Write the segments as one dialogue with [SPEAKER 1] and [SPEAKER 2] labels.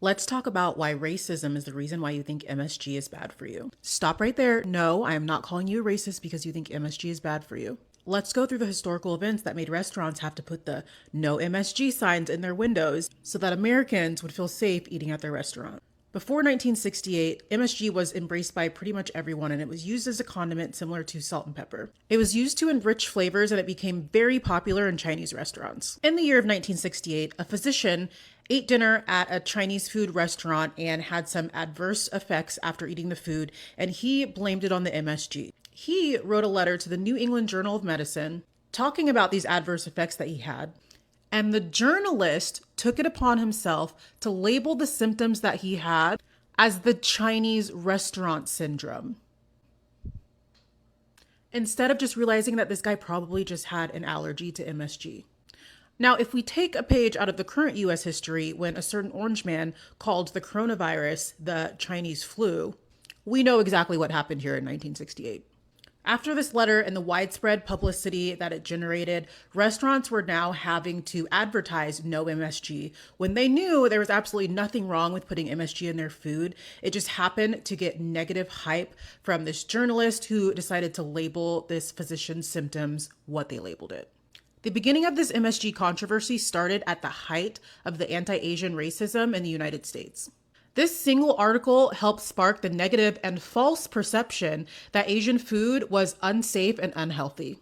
[SPEAKER 1] Let's talk about why racism is the reason why you think MSG is bad for you. Stop right there. No, I am not calling you a racist because you think MSG is bad for you. Let's go through the historical events that made restaurants have to put the no MSG signs in their windows so that Americans would feel safe eating at their restaurant. Before 1968, MSG was embraced by pretty much everyone, and it was used as a condiment similar to salt and pepper. It was used to enrich flavors, and it became very popular in Chinese restaurants. In the year of 1968, a physician ate dinner at a Chinese food restaurant and had some adverse effects after eating the food, and he blamed it on the MSG. He wrote a letter to the New England Journal of Medicine talking about these adverse effects that he had. And the journalist took it upon himself to label the symptoms that he had as the Chinese restaurant syndrome, instead of just realizing that this guy probably just had an allergy to MSG. Now, if we take a page out of the current US history, when a certain orange man called the coronavirus the Chinese flu, we know exactly what happened here in 1968. After this letter and the widespread publicity that it generated, restaurants were now having to advertise no MSG when they knew there was absolutely nothing wrong with putting MSG in their food. It just happened to get negative hype from this journalist who decided to label this physician's symptoms what they labeled it. The beginning of this MSG controversy started at the height of the anti-Asian racism in the United States. This single article helped spark the negative and false perception that Asian food was unsafe and unhealthy.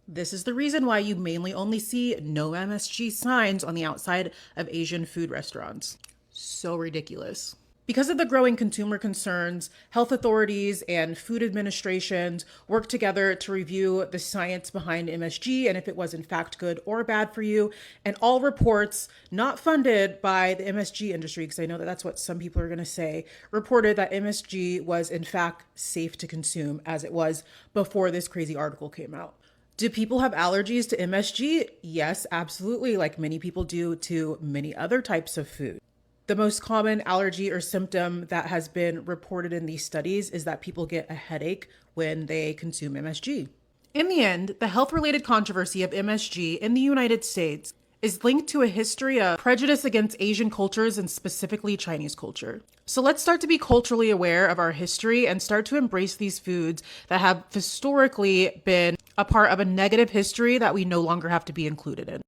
[SPEAKER 1] This is the reason why you mainly only see no MSG signs on the outside of Asian food restaurants. So ridiculous. Because of the growing consumer concerns, health authorities and food administrations worked together to review the science behind MSG and if it was in fact good or bad for you. And all reports not funded by the MSG industry, because I know that that's what some people are going to say, reported that MSG was in fact safe to consume as it was before this crazy article came out. Do people have allergies to MSG? Yes, absolutely, like many people do to many other types of food. The most common allergy or symptom that has been reported in these studies is that people get a headache when they consume MSG. In the end, the health-related controversy of MSG in the United States is linked to a history of prejudice against Asian cultures and specifically Chinese culture. So let's start to be culturally aware of our history and start to embrace these foods that have historically been a part of a negative history that we no longer have to be included in.